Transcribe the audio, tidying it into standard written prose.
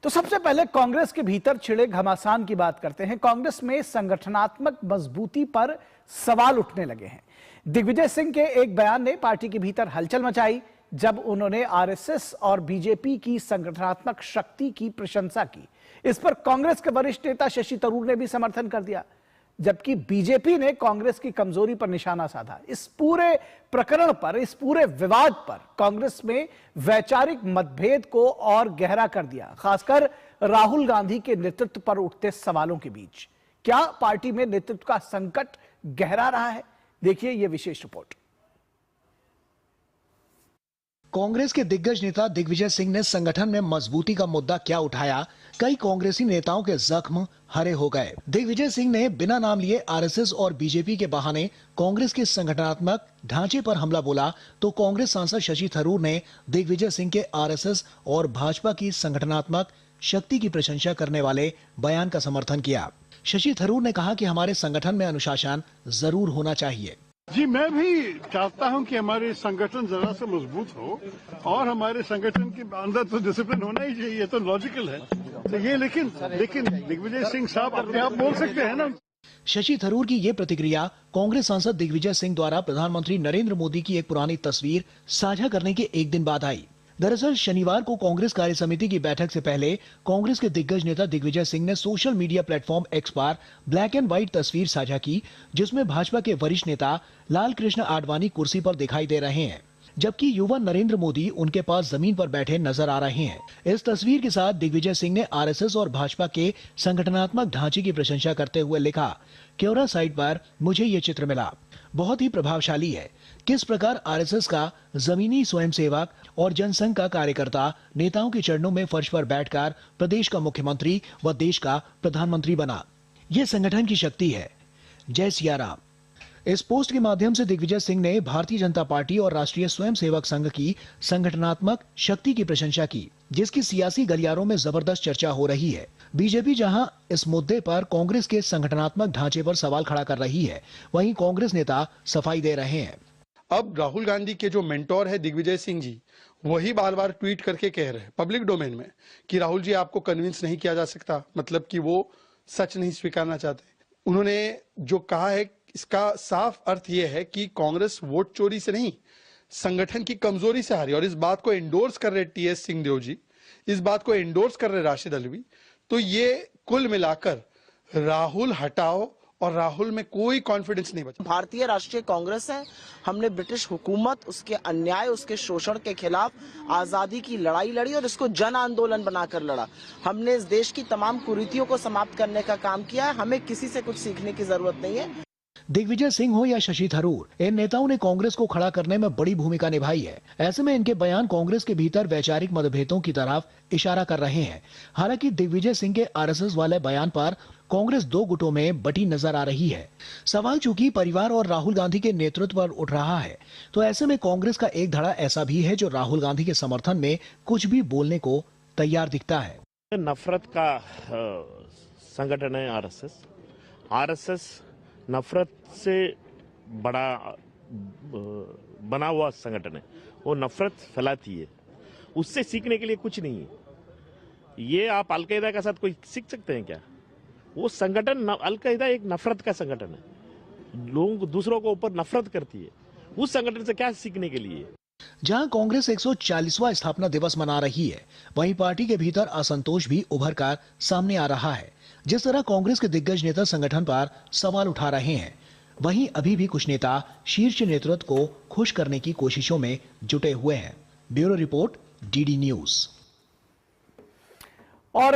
तो सबसे पहले कांग्रेस के भीतर छिड़े घमासान की बात करते हैं। कांग्रेस में संगठनात्मक मजबूती पर सवाल उठने लगे हैं। दिग्विजय सिंह के एक बयान ने पार्टी के भीतर हलचल मचाई जब उन्होंने आरएसएस और बीजेपी की संगठनात्मक शक्ति की प्रशंसा की। इस पर कांग्रेस के वरिष्ठ नेता शशि थरूर ने भी समर्थन कर दिया, जबकि बीजेपी ने कांग्रेस की कमजोरी पर निशाना साधा। इस पूरे प्रकरण पर, इस पूरे विवाद पर कांग्रेस में वैचारिक मतभेद को और गहरा कर दिया, खासकर राहुल गांधी के नेतृत्व पर उठते सवालों के बीच। क्या पार्टी में नेतृत्व का संकट गहरा रहा है? देखिए यह विशेष रिपोर्ट। कांग्रेस के दिग्गज नेता दिग्विजय सिंह ने संगठन में मजबूती का मुद्दा क्या उठाया? कई कांग्रेसी नेताओं के जख्म हरे हो गए। दिग्विजय सिंह ने बिना नाम लिए आरएसएस और बीजेपी के बहाने कांग्रेस के संगठनात्मक ढांचे पर हमला बोला, तो कांग्रेस सांसद शशि थरूर ने दिग्विजय सिंह के आरएसएस और भाजपा की संगठनात्मक शक्ति की प्रशंसा करने वाले बयान का समर्थन किया। शशि थरूर ने कहा कि हमारे संगठन में अनुशासन जरूर होना चाहिए। जी, मैं भी चाहता हूं कि हमारे संगठन जरा से मजबूत हो और हमारे संगठन के अंदर तो डिसिप्लिन होना ही चाहिए, तो लॉजिकल है। तो ये लेकिन दिग्विजय सिंह साहब अपने आप बोल सकते हैं ना। शशि थरूर की ये प्रतिक्रिया कांग्रेस सांसद दिग्विजय सिंह द्वारा प्रधानमंत्री नरेंद्र मोदी की एक पुरानी तस्वीर साझा करने के एक दिन बाद आई। दरअसल शनिवार को कांग्रेस कार्य समिति की बैठक से पहले कांग्रेस के दिग्गज नेता दिग्विजय सिंह ने सोशल मीडिया प्लेटफॉर्म एक्स पर ब्लैक एंड व्हाइट तस्वीर साझा की, जिसमें भाजपा के वरिष्ठ नेता लाल कृष्ण आडवाणी कुर्सी पर दिखाई दे रहे हैं, जबकि युवा नरेंद्र मोदी उनके पास जमीन पर बैठे नजर आ रहे हैं। इस तस्वीर के साथ दिग्विजय सिंह ने आरएसएस और भाजपा के संगठनात्मक ढांचे की प्रशंसा करते हुए लिखा, क्योरा साइट पर मुझे ये चित्र मिला, बहुत ही प्रभावशाली है। किस प्रकार आरएसएस का जमीनी स्वयंसेवक और जनसंघ का कार्यकर्ता नेताओं के चरणों में फर्श पर बैठकर प्रदेश का मुख्यमंत्री व देश का प्रधानमंत्री बना। ये संगठन की शक्ति है। जय सिया राम। इस पोस्ट के माध्यम से दिग्विजय सिंह ने भारतीय जनता पार्टी और राष्ट्रीय स्वयंसेवक संघ की संगठनात्मक शक्ति की प्रशंसा की, जिसकी सियासी गलियारों में जबरदस्त चर्चा हो रही है। बीजेपी जहां इस मुद्दे पर कांग्रेस के संगठनात्मक ढांचे पर सवाल खड़ा कर रही है, वहीं कांग्रेस नेता सफाई दे रहे हैं। अब राहुल गांधी के जो मेंटोर है दिग्विजय सिंह जी, वही बार बार ट्वीट करके कह रहे हैं पब्लिक डोमेन में कि राहुल जी आपको कन्विंस नहीं किया जा सकता, मतलब कि वो सच नहीं स्वीकारना चाहते। उन्होंने जो कहा है इसका साफ अर्थ यह है कि कांग्रेस वोट चोरी से नहीं, संगठन की कमजोरी से हारी, और इस बात को एंडोर्स कर रहे टीएस सिंहदेव जी, इस बात को एंडोर्स कर रहे राशिद अलवी। तो ये कुल मिलाकर राहुल हटाओ और राहुल में कोई कॉन्फिडेंस नहीं बचा। भारतीय राष्ट्रीय कांग्रेस है, हमने ब्रिटिश हुकूमत, उसके अन्याय, उसके शोषण के खिलाफ आजादी की लड़ाई लड़ी और इसको जन आंदोलन बनाकर लड़ा। हमने इस देश की तमाम कुरीतियों को समाप्त करने का काम किया है। हमें किसी से कुछ सीखने की जरूरत नहीं है। दिग्विजय सिंह हो या शशि थरूर, इन नेताओं ने कांग्रेस को खड़ा करने में बड़ी भूमिका निभाई है। ऐसे में इनके बयान कांग्रेस के भीतर वैचारिक मतभेदों की तरफ इशारा कर रहे हैं। हालांकि दिग्विजय सिंह के आरएसएस वाले बयान पर कांग्रेस दो गुटों में बटी नजर आ रही है। सवाल चूंकि परिवार और राहुल गांधी के नेतृत्व पर उठ रहा है, तो ऐसे में कांग्रेस का एक धड़ा ऐसा भी है जो राहुल गांधी के समर्थन में कुछ भी बोलने को तैयार दिखता है। नफरत का संगठन है आरएसएस नफरत से बड़ा बना हुआ संगठन है। वो नफरत फैलाती है, उससे सीखने के लिए कुछ नहीं है। ये आप अलकायदा के साथ कोई सीख सकते हैं क्या? वो संगठन अलकायदा एक नफरत का संगठन है, लोग दूसरों को ऊपर नफरत करती है। उस संगठन से क्या सीखने के लिए? जहां कांग्रेस 140वां स्थापना दिवस मना रही है, वहीं पार्टी के भीतर असंतोष भी उभर कर सामने आ रहा है। जिस तरह कांग्रेस के दिग्गज नेता संगठन पर सवाल उठा रहे हैं, वहीं अभी भी कुछ नेता शीर्ष नेतृत्व को खुश करने की कोशिशों में जुटे हुए हैं। Bureau report, DD news. और